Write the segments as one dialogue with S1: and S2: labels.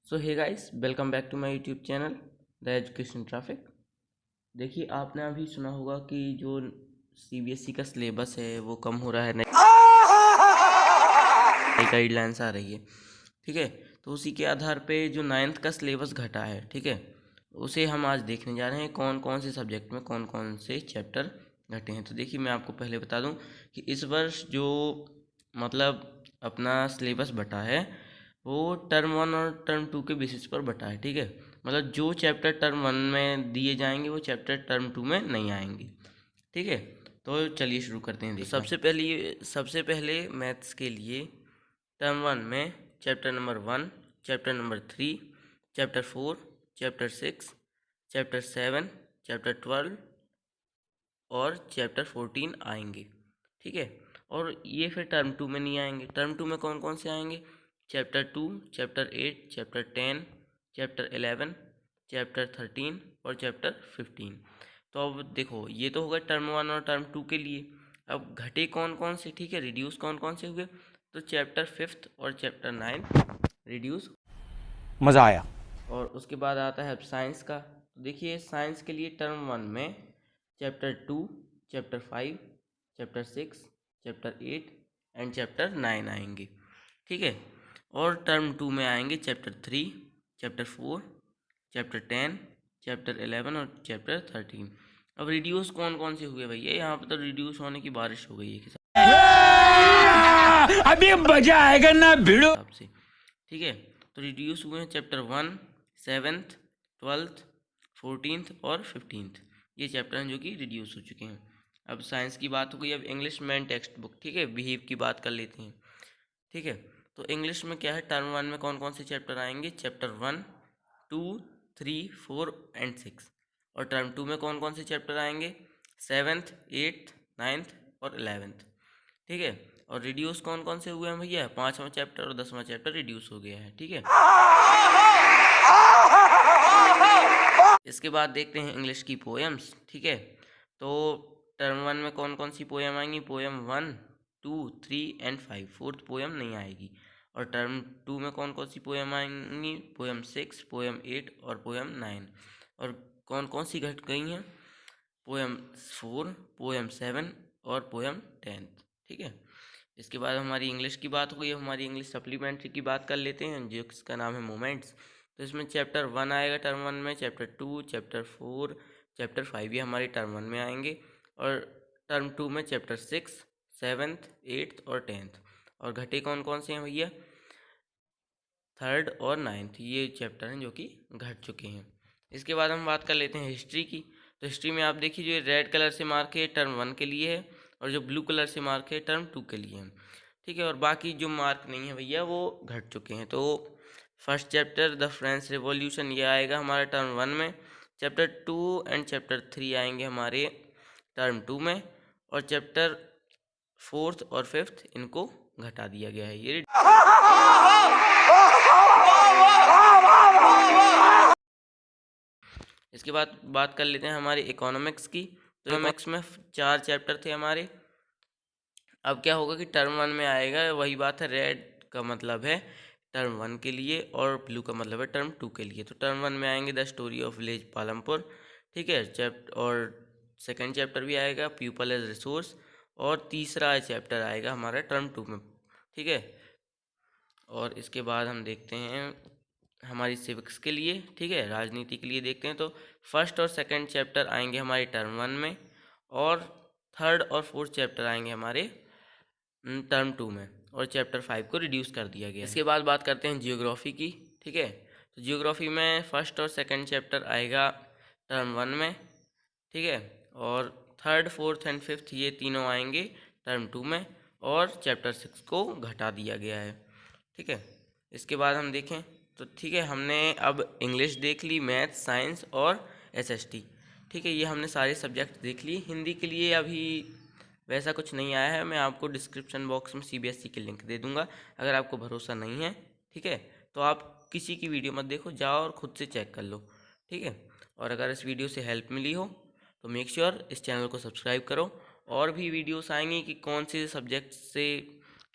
S1: So hey guys, welcome back to my YouTube channel the education traffic. देखिए, आपने अभी सुना होगा कि जो सीबीएसई का सिलेबस है वो कम हो रहा है, नई गाइडलाइंस आ रही है। ठीक है, तो उसी के आधार पे जो 9th का सिलेबस घटा है, ठीक है, उसे हम आज देखने जा रहे हैं कौन कौन से सब्जेक्ट में कौन कौन से चैप्टर घटे हैं। तो देखिए, मैं आपको पहले बता दूं कि इस वर्ष जो मतलब अपना सिलेबस बटा है वो टर्म 1 और टर्म 2 के बेसिस पर बटा है। ठीक है, मतलब जो चैप्टर टर्म 1 में दिए जाएंगे वो चैप्टर टर्म 2 में नहीं आएंगे। ठीक है, तो चलिए शुरू करते हैं। तो सबसे पहले मैथ्स के लिए टर्म 1 में chapter number 1, chapter number 3, chapter 4, chapter 6, chapter 7, chapter 12 और चैप्टर 14 आएंगे। ठीक है, और ये फिर टर्म 2 में नहीं आएंगे। टर्म 2 में कौन कौन से आएंगे? Chapter 2, chapter 8, chapter 10, chapter 11, chapter 13 और चैप्टर 15। तो अब देखो, ये तो होगा टर्म 1 और टर्म 2 के लिए। अब घटे कौन कौन से, ठीक है, रिड्यूस कौन कौन से हुए? तो चैप्टर 5 और चैप्टर 9 रिड्यूस,
S2: मजा आया।
S1: और उसके बाद आता है अब साइंस का। तो देखिए, साइंस के लिए टर्म 1 में chapter 2, chapter 5, chapter 6, chapter 8 and chapter 9 आएंगे। ठीक है, और टर्म 2 में आएंगे चैप्टर 3, चैप्टर 4, चैप्टर 10, चैप्टर 11 और चैप्टर 13। अब रिड्यूस कौन कौन से हुए भैया? यहाँ पर तो रिड्यूस होने की बारिश हो गई है
S2: अभी मजा आएगा ना भिड़ो।
S1: आपसे। ठीक है, तो रिड्यूस हुए हैं चैप्टर 1, 7th, 12th, 14th और 15th। ये चैप्टर हैं जो कि रिड्यूस हो चुके हैं। अब साइंस की बात हो गई, अब इंग्लिश मेन टेक्स्ट बुक, ठीक है, बिहेव की बात कर लेते हैं। ठीक है, तो इंग्लिश में क्या है, टर्म 1 में कौन कौन से चैप्टर आएंगे? Chapter 1, 2, 3, 4 and 6। और टर्म 2 में कौन कौन से चैप्टर आएंगे? 7th, 8th, 9th और 11th। ठीक है, और रिड्यूस कौन कौन से हुए हैं भैया? 5वां चैप्टर और 10वां चैप्टर रिड्यूस हो गया है। ठीक है, इसके बाद देखते हैं इंग्लिश की पोएम्स। ठीक है, तो टर्म 1 में कौन कौन सी पोएम आएंगी? Poem 1, 2, 3 and 5। फोर्थ पोएम नहीं आएगी। और टर्म 2 में कौन कौन सी पोएम आएंगी? पोएम 6, पोएम 8 और पोएम 9। और कौन कौन सी घट गई हैं? पोएम 4, पोएम 7 और पोएम 10। ठीक है, इसके बाद हमारी इंग्लिश की बात हो गई। हमारी इंग्लिश सप्लीमेंट्री की बात कर लेते हैं, जिसका नाम है मोमेंट्स। तो इसमें चैप्टर 1 आएगा टर्म 1 में, चैप्टर 2, चैप्टर 4, चैप्टर 5 ये हमारे टर्म 1 में आएंगे। और टर्म 2 में चैप्टर 6, 7th, 8th और 10th। और घटे कौन कौन से हैं भैया? 3rd और 9th, ये चैप्टर हैं जो कि घट चुके हैं। इसके बाद हम बात कर लेते हैं हिस्ट्री की। तो हिस्ट्री में आप देखिए, जो रेड कलर से मार्क है टर्म 1 के लिए है, और जो ब्लू कलर से मार्क है टर्म 2 के लिए है। ठीक है, और बाकी जो मार्क नहीं है भैया वो घट चुके हैं। तो first chapter the French revolution ये आएगा हमारा टर्म 1 में। चैप्टर 2 एंड चैप्टर 3 आएंगे हमारे टर्म 2 में। और चैप्टर 4th और 5th इनको घटा दिया गया है। ये इसके बाद बात कर लेते हैं हमारे इकोनॉमिक्स की। तो इकोनॉमिक्स में 4 चैप्टर थे हमारे। अब क्या होगा कि टर्म 1 में आएगा, वही बात है, रेड का मतलब है टर्म 1 के लिए और ब्लू का मतलब है टर्म 2 के लिए। तो टर्म 1 में आएंगे the story of village Palampur. ठीक है, और सेकंड चैप्टर भी आएगा पीपल एज रिसोर्स। और तीसरा चैप्टर आएगा हमारा टर्म 2 में। ठीक है, और इसके बाद हम देखते हैं हमारी सिविक्स के लिए, ठीक है, राजनीति के लिए देखते हैं। तो फर्स्ट और सेकंड चैप्टर आएंगे हमारे टर्म 1 में, और थर्ड और फोर्थ चैप्टर आएंगे हमारे टर्म 2 में, और चैप्टर 5 को रिड्यूस कर दिया गया। इसके बाद बात करते हैं जियोग्राफी की। ठीक है, तो जियोग्राफी में फर्स्ट और सेकंड चैप्टर आएगा टर्म 1 में। ठीक है, और थर्ड, फोर्थ एंड फिफ्थ ये तीनों आएंगे टर्म 2 में, और चैप्टर 6 को घटा दिया गया है। ठीक है, इसके बाद हम देखें तो ठीक है, हमने अब इंग्लिश देख ली, मैथ, साइंस और एसएसटी। ठीक है, ये हमने सारे सब्जेक्ट देख लिए। हिंदी के लिए अभी वैसा कुछ नहीं आया है, मैं आपको डिस्क्रिप्शन बॉक्स में सीबीएसई की लिंक दे दूंगा। अगर आपको भरोसा नहीं है, ठीक है, तो आप किसी की वीडियो मत देखो, जाओ और ख़ुद से चेक कर लो। ठीक है, और अगर इस वीडियो से हेल्प मिली हो तो मेक श्योर इस चैनल को सब्सक्राइब करो। और भी वीडियोस आएंगी कि कौन से सब्जेक्ट से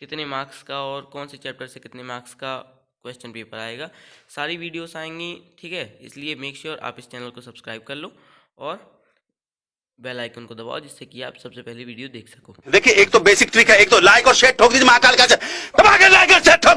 S1: कितने मार्क्स का और कौन से चैप्टर से कितने मार्क्स का क्वेश्चन पेपर आएगा, सारी वीडियोस आएंगी, ठीक है। इसलिए मेक श्योर आप इस चैनल को सब्सक्राइब कर लो और बेल आइकन को दबाओ, जिससे कि आप सबसे पहले वीडियो देख सको।
S3: देखिए, एक तो बेसिक ट्रिक है, एक तो लाइक और शेयर ठोक दीजिए महाकाल का, दबा के लाइक और शेयर ठोक